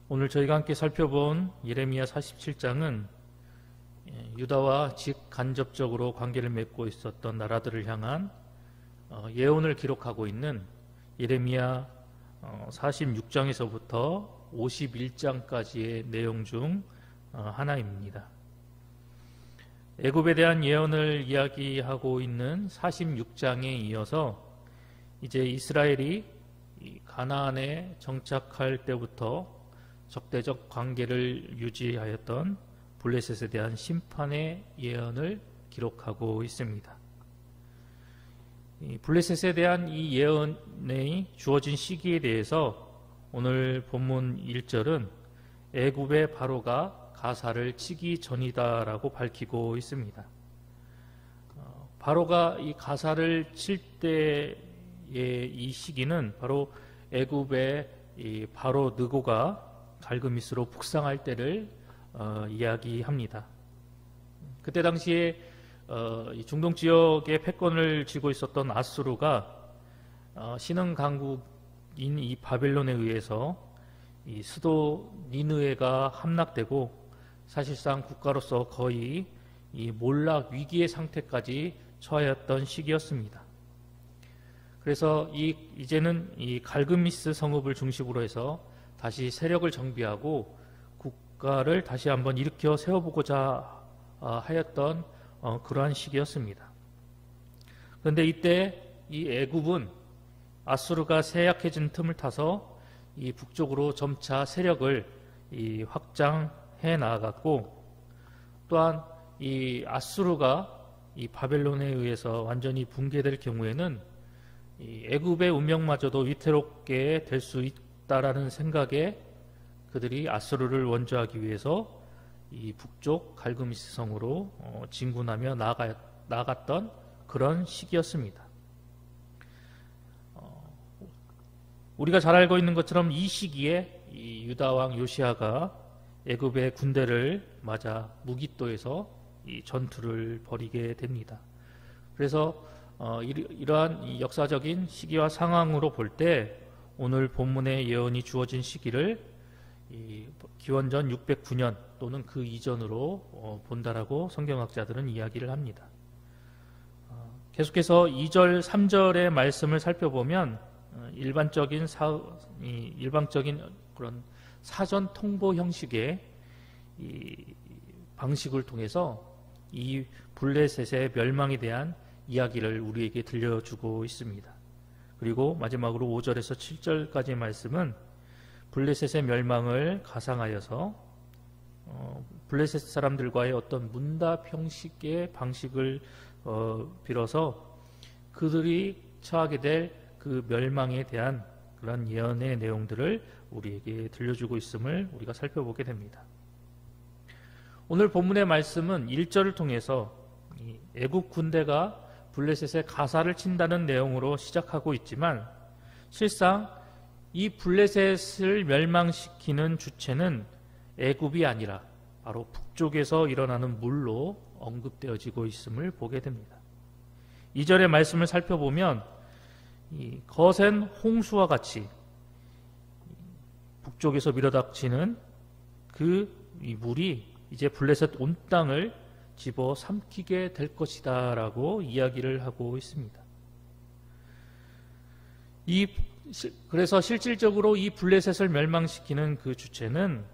오늘 저희가 함께 살펴본 예레미야 47장은 유다와 직간접적으로 관계를 맺고 있었던 나라들을 향한 예언을 기록하고 있는 예레미야 46장에서부터 51장까지의 내용 중 하나입니다. 애굽에 대한 예언을 이야기하고 있는 46장에 이어서 이제 이스라엘이 가나안에 정착할 때부터 적대적 관계를 유지하였던 블레셋에 대한 심판의 예언을 기록하고 있습니다. 블레셋에 대한 이 예언이 주어진 시기에 대해서 오늘 본문 1절은 애굽의 바로가 가사를 치기 전이다라고 밝히고 있습니다. 바로가 이 가사를 칠 때의 이 시기는 바로 애굽의 이 바로 느고가 갈그미스로 북상할 때를 이야기합니다. 그때 당시에 이 중동 지역의 패권을 쥐고 있었던 아수르가 신흥 강국인 이 바벨론에 의해서 이 수도 니느웨가 함락되고 사실상 국가로서 거의 이 몰락 위기의 상태까지 처하였던 시기였습니다. 그래서 이제는 이 갈그미스 성읍을 중심으로 해서 다시 세력을 정비하고 국가를 다시 한번 일으켜 세워보고자 하였던 그러한 시기였습니다. 그런데 이때 이 애굽은 아수르가 세약해진 틈을 타서 이 북쪽으로 점차 세력을 확장해 나아갔고, 또한 이 아수르가 이 바벨론에 의해서 완전히 붕괴될 경우에는 이 애굽의 운명마저도 위태롭게 될 수 있다라는 생각에 그들이 아수르를 원조하기 위해서 이 북쪽 갈그미스 성으로 진군하며 나아갔던 그런 시기였습니다. 우리가 잘 알고 있는 것처럼 이 시기에 이 유다 왕 요시아가 애굽의 군대를 맞아 무깃도에서 이 전투를 벌이게 됩니다. 그래서 이러한 이 역사적인 시기와 상황으로 볼 때 오늘 본문의 예언이 주어진 시기를 기원전 609년 또는 그 이전으로 본다라고 성경학자들은 이야기를 합니다. 계속해서 2절, 3절의 말씀을 살펴보면 일반적인 그런 사전 통보 형식의 이 방식을 통해서 이 블레셋의 멸망에 대한 이야기를 우리에게 들려주고 있습니다. 그리고 마지막으로 5절에서 7절까지의 말씀은 블레셋의 멸망을 가상하여서 블레셋 사람들과의 어떤 문답 형식의 방식을 빌어서 그들이 처하게 될 그 멸망에 대한 그런 예언의 내용들을 우리에게 들려주고 있음을 우리가 살펴보게 됩니다. 오늘 본문의 말씀은 1절을 통해서 애국 군대가 블레셋의 가사를 친다는 내용으로 시작하고 있지만 실상 이 블레셋을 멸망시키는 주체는 애굽이 아니라 바로 북쪽에서 일어나는 물로 언급되어지고 있음을 보게 됩니다. 2절의 말씀을 살펴보면 이 거센 홍수와 같이 북쪽에서 밀어닥치는 이 물이 이제 블레셋 온 땅을 집어 삼키게 될 것이다 라고 이야기를 하고 있습니다. 그래서 실질적으로 이 블레셋을 멸망시키는 그 주체는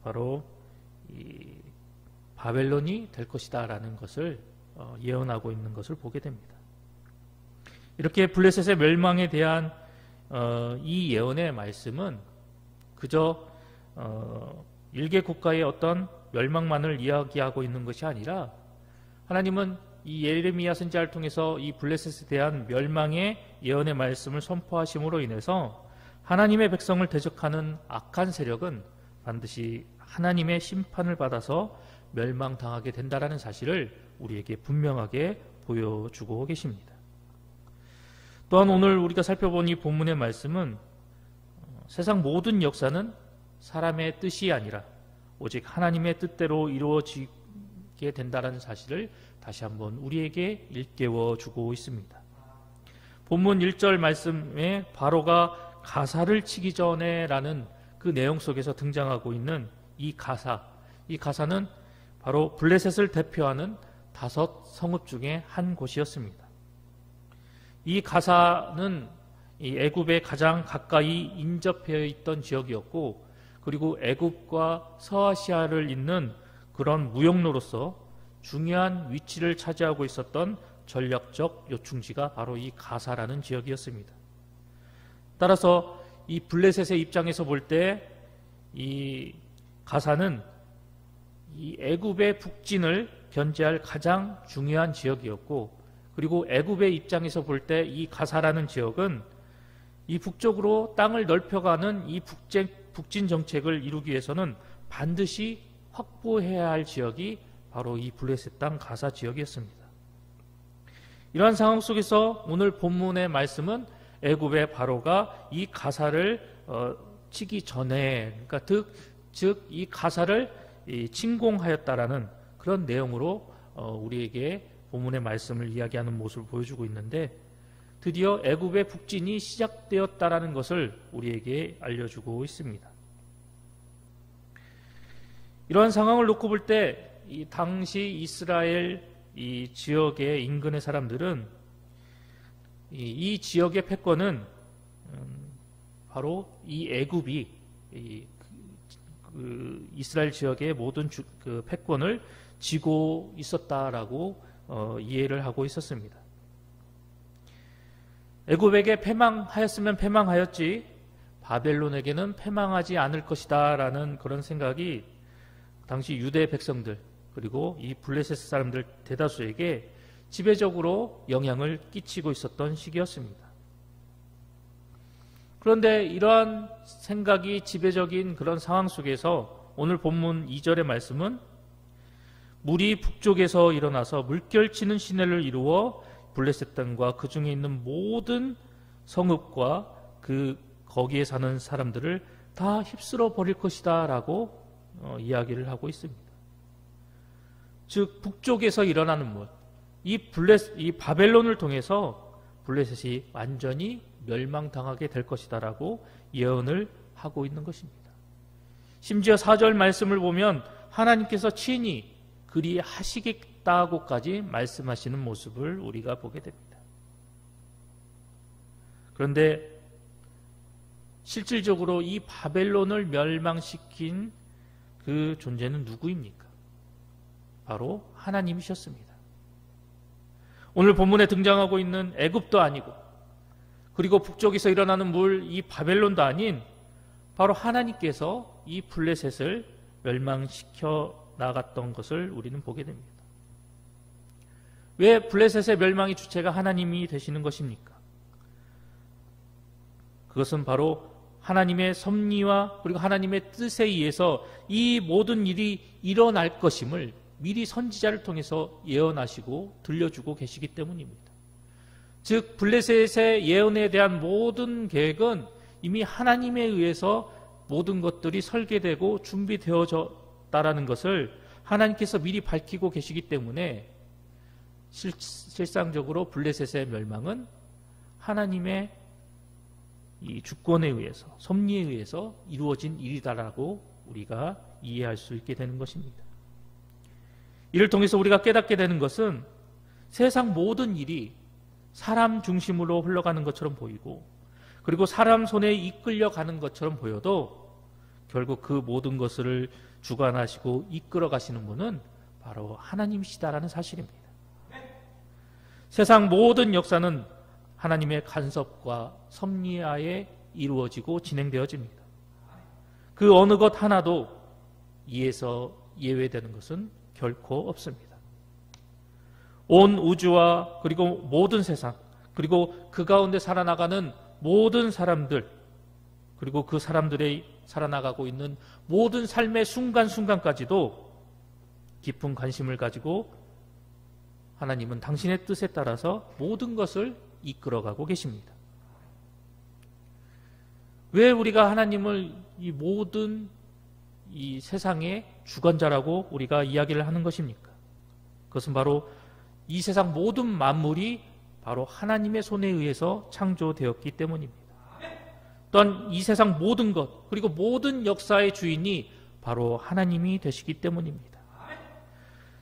바로 이 바벨론이 될 것이다 라는 것을 예언하고 있는 것을 보게 됩니다. 이렇게 블레셋의 멸망에 대한 이 예언의 말씀은 그저 일개 국가의 어떤 멸망만을 이야기하고 있는 것이 아니라 하나님은 이 예레미야 선지자를 통해서 이 블레셋에 대한 멸망의 예언의 말씀을 선포하심으로 인해서 하나님의 백성을 대적하는 악한 세력은 반드시 하나님의 심판을 받아서 멸망당하게 된다라는 사실을 우리에게 분명하게 보여주고 계십니다. 또한 오늘 우리가 살펴본 이 본문의 말씀은 세상 모든 역사는 사람의 뜻이 아니라 오직 하나님의 뜻대로 이루어지게 된다는 사실을 다시 한번 우리에게 일깨워 주고 있습니다. 본문 1절 말씀에 바로가 가사를 치기 전에 라는 그 그 내용 속에서 등장하고 있는 이 가사는 바로 블레셋을 대표하는 5 성읍 중에 한 곳이었습니다. 이 가사는 이 애굽에 가장 가까이 인접해 있던 지역이었고, 그리고 애굽과 서아시아를 잇는 그런 무역로로서 중요한 위치를 차지하고 있었던 전략적 요충지가 바로 이 가사라는 지역이었습니다. 따라서 이 블레셋의 입장에서 볼 때 이 가사는 이 애굽의 북진을 견제할 가장 중요한 지역이었고, 그리고 애굽의 입장에서 볼 때 이 가사라는 지역은 이 북쪽으로 땅을 넓혀가는 이 북진 정책을 이루기 위해서는 반드시 확보해야 할 지역이 바로 이 블레셋 땅 가사 지역이었습니다. 이러한 상황 속에서 오늘 본문의 말씀은 애굽의 바로가 이 가사를 치기 전에, 그러니까 즉 이 가사를 침공하였다라는 그런 내용으로 우리에게 본문의 말씀을 이야기하는 모습을 보여주고 있는데, 드디어 애굽의 북진이 시작되었다라는 것을 우리에게 알려주고 있습니다. 이러한 상황을 놓고 볼 때 이 당시 이스라엘 이 지역의 인근의 사람들은 이 지역의 패권은 바로 이 애굽이 그 이스라엘 지역의 모든 그 패권을 쥐고 있었다라고 이해를 하고 있었습니다. 애굽에게 패망하였으면 패망하였지 바벨론에게는 패망하지 않을 것이다라는 그런 생각이 당시 유대 백성들, 그리고 이 블레셋 사람들 대다수에게 지배적으로 영향을 끼치고 있었던 시기였습니다. 그런데 이러한 생각이 지배적인 그런 상황 속에서 오늘 본문 2절의 말씀은 물이 북쪽에서 일어나서 물결치는 시내를 이루어 블레셋 땅과 그 중에 있는 모든 성읍과 거기에 사는 사람들을 다 휩쓸어 버릴 것이다 라고 이야기를 하고 있습니다. 즉 북쪽에서 일어나는 물, 이 바벨론을 통해서 블레셋이 완전히 멸망당하게 될 것이다 라고 예언을 하고 있는 것입니다. 심지어 4절 말씀을 보면 하나님께서 친히 그리 하시겠다고까지 말씀하시는 모습을 우리가 보게 됩니다. 그런데 실질적으로 이 바벨론을 멸망시킨 그 존재는 누구입니까? 바로 하나님이셨습니다. 오늘 본문에 등장하고 있는 애굽도 아니고, 그리고 북쪽에서 일어나는 물 이 바벨론도 아닌 바로 하나님께서 이 블레셋을 멸망시켜 나갔던 것을 우리는 보게 됩니다. 왜 블레셋의 멸망의 주체가 하나님이 되시는 것입니까? 그것은 바로 하나님의 섭리와 그리고 하나님의 뜻에 의해서 이 모든 일이 일어날 것임을 미리 선지자를 통해서 예언하시고 들려주고 계시기 때문입니다. 즉 블레셋의 예언에 대한 모든 계획은 이미 하나님에 의해서 모든 것들이 설계되고 준비되어졌다라는 것을 하나님께서 미리 밝히고 계시기 때문에 실상적으로 블레셋의 멸망은 하나님의 이 주권에 의해서, 섭리에 의해서 이루어진 일이다라고 우리가 이해할 수 있게 되는 것입니다. 이를 통해서 우리가 깨닫게 되는 것은 세상 모든 일이 사람 중심으로 흘러가는 것처럼 보이고, 그리고 사람 손에 이끌려가는 것처럼 보여도 결국 그 모든 것을 주관하시고 이끌어 가시는 분은 바로 하나님이시다라는 사실입니다. 세상 모든 역사는 하나님의 간섭과 섭리하에 이루어지고 진행되어집니다. 그 어느 것 하나도 이에서 예외되는 것은 결코 없습니다. 온 우주와 그리고 모든 세상, 그리고 그 가운데 살아나가는 모든 사람들, 그리고 그 사람들의 살아나가고 있는 모든 삶의 순간순간까지도 깊은 관심을 가지고 하나님은 당신의 뜻에 따라서 모든 것을 이끌어가고 계십니다. 왜 우리가 하나님을 이 모든 이 세상의 주관자라고 우리가 이야기를 하는 것입니까? 그것은 바로 이 세상 모든 만물이 바로 하나님의 손에 의해서 창조되었기 때문입니다. 또한 이 세상 모든 것, 그리고 모든 역사의 주인이 바로 하나님이 되시기 때문입니다.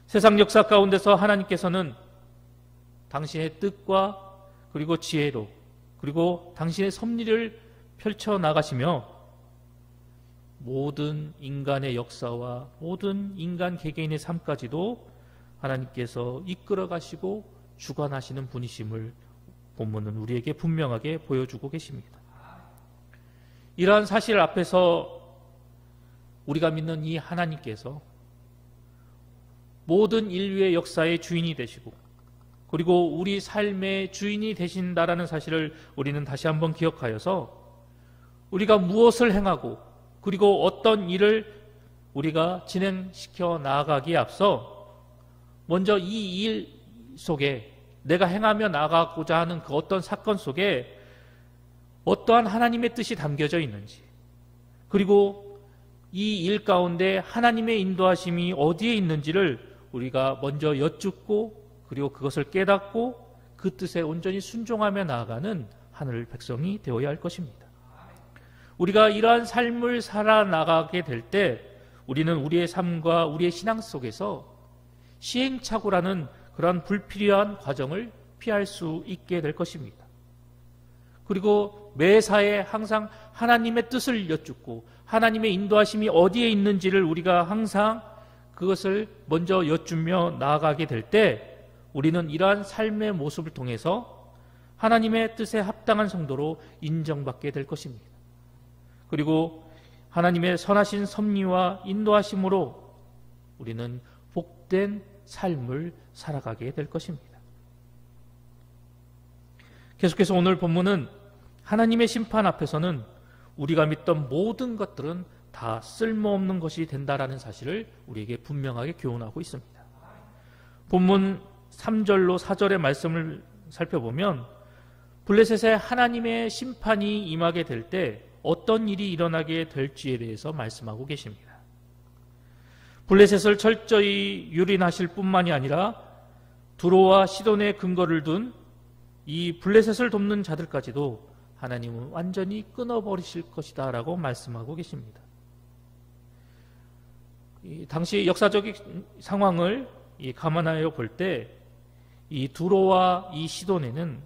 세상 역사 가운데서 하나님께서는 당신의 뜻과 그리고 지혜로, 그리고 당신의 섭리를 펼쳐나가시며 모든 인간의 역사와 모든 인간 개개인의 삶까지도 하나님께서 이끌어 가시고 주관하시는 분이심을 본문은 우리에게 분명하게 보여주고 계십니다. 이러한 사실 앞에서 우리가 믿는 이 하나님께서 모든 인류의 역사의 주인이 되시고 그리고 우리 삶의 주인이 되신다라는 사실을 우리는 다시 한번 기억하여서 우리가 무엇을 행하고 그리고 어떤 일을 우리가 진행시켜 나아가기에 앞서 먼저 이 일 속에 내가 행하며 나아가고자 하는 그 어떤 사건 속에 어떠한 하나님의 뜻이 담겨져 있는지, 그리고 이 일 가운데 하나님의 인도하심이 어디에 있는지를 우리가 먼저 여쭙고 그리고 그것을 깨닫고 그 뜻에 온전히 순종하며 나아가는 하늘 백성이 되어야 할 것입니다. 우리가 이러한 삶을 살아나가게 될 때 우리는 우리의 삶과 우리의 신앙 속에서 시행착오라는 그러한 불필요한 과정을 피할 수 있게 될 것입니다. 그리고 매사에 항상 하나님의 뜻을 여쭙고 하나님의 인도하심이 어디에 있는지를 우리가 항상 그것을 먼저 여쭈며 나아가게 될 때 우리는 이러한 삶의 모습을 통해서 하나님의 뜻에 합당한 성도로 인정받게 될 것입니다. 그리고 하나님의 선하신 섭리와 인도하심으로 우리는 복된 삶을 살아가게 될 것입니다. 계속해서 오늘 본문은 하나님의 심판 앞에서는 우리가 믿던 모든 것들은 다 쓸모없는 것이 된다라는 사실을 우리에게 분명하게 교훈하고 있습니다. 본문 3절로 4절의 말씀을 살펴보면 블레셋에 하나님의 심판이 임하게 될 때 어떤 일이 일어나게 될지에 대해서 말씀하고 계십니다. 블레셋을 철저히 유린하실 뿐만이 아니라 두로와 시돈에 근거를 둔 이 블레셋을 돕는 자들까지도 하나님은 완전히 끊어버리실 것이다 라고 말씀하고 계십니다. 당시 역사적인 상황을 감안하여 볼 때 이 두로와 이 시돈에는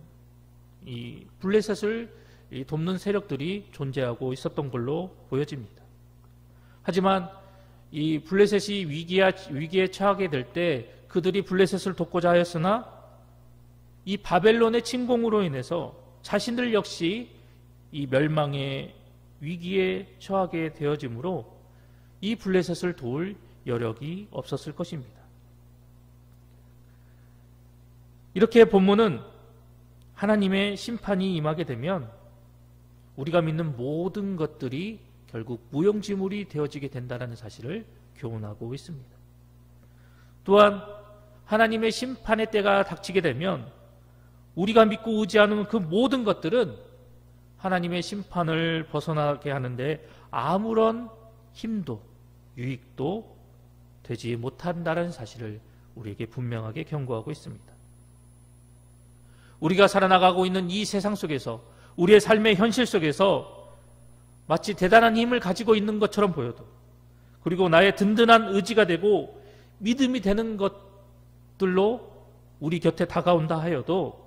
이 블레셋을 돕는 세력들이 존재하고 있었던 걸로 보여집니다. 하지만 이 블레셋이 위기에 처하게 될 때 그들이 블레셋을 돕고자 하였으나 이 바벨론의 침공으로 인해서 자신들 역시 이 멸망의 위기에 처하게 되어지므로 이 블레셋을 도울 여력이 없었을 것입니다. 이렇게 본문은 하나님의 심판이 임하게 되면 우리가 믿는 모든 것들이 결국 무용지물이 되어지게 된다는 사실을 교훈하고 있습니다. 또한 하나님의 심판의 때가 닥치게 되면 우리가 믿고 의지하는 그 모든 것들은 하나님의 심판을 벗어나게 하는데 아무런 힘도 유익도 되지 못한다는 사실을 우리에게 분명하게 경고하고 있습니다. 우리가 살아나가고 있는 이 세상 속에서 우리의 삶의 현실 속에서 마치 대단한 힘을 가지고 있는 것처럼 보여도 그리고 나의 든든한 의지가 되고 믿음이 되는 것들로 우리 곁에 다가온다 하여도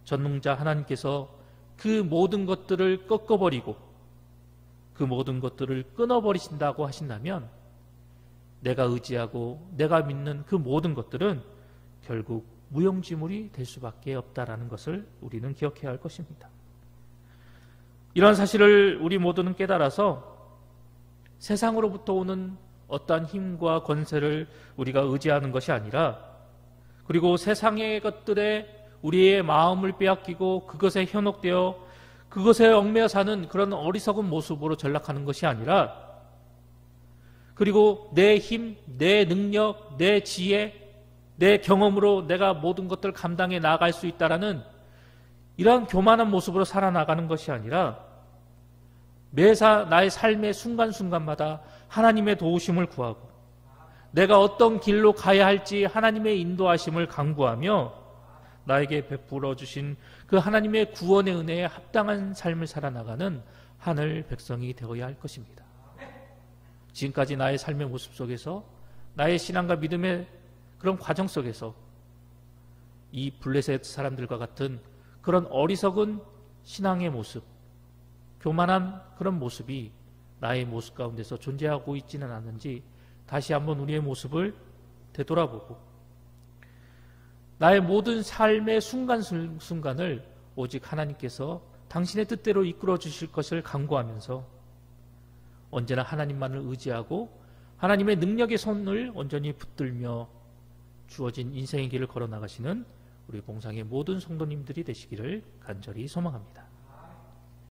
전능자 하나님께서 그 모든 것들을 꺾어버리고 그 모든 것들을 끊어버리신다고 하신다면 내가 의지하고 내가 믿는 그 모든 것들은 결국 무용지물이 될 수밖에 없다라는 것을 우리는 기억해야 할 것입니다. 이런 사실을 우리 모두는 깨달아서 세상으로부터 오는 어떠한 힘과 권세를 우리가 의지하는 것이 아니라 그리고 세상의 것들에 우리의 마음을 빼앗기고 그것에 현혹되어 그것에 얽매여 사는 그런 어리석은 모습으로 전락하는 것이 아니라 그리고 내 힘, 내 능력, 내 지혜, 내 경험으로 내가 모든 것들을 감당해 나갈 수 있다라는 이러한 교만한 모습으로 살아나가는 것이 아니라 매사 나의 삶의 순간순간마다 하나님의 도우심을 구하고 내가 어떤 길로 가야 할지 하나님의 인도하심을 간구하며 나에게 베풀어 주신 그 하나님의 구원의 은혜에 합당한 삶을 살아나가는 하늘 백성이 되어야 할 것입니다. 지금까지 나의 삶의 모습 속에서 나의 신앙과 믿음의 그런 과정 속에서 이 블레셋 사람들과 같은 그런 어리석은 신앙의 모습, 교만한 그런 모습이 나의 모습 가운데서 존재하고 있지는 않은지 다시 한번 우리의 모습을 되돌아보고 나의 모든 삶의 순간순간을 오직 하나님께서 당신의 뜻대로 이끌어 주실 것을 간구하면서 언제나 하나님만을 의지하고 하나님의 능력의 손을 온전히 붙들며 주어진 인생의 길을 걸어 나가시는 우리 봉상의 모든 성도님들이 되시기를 간절히 소망합니다.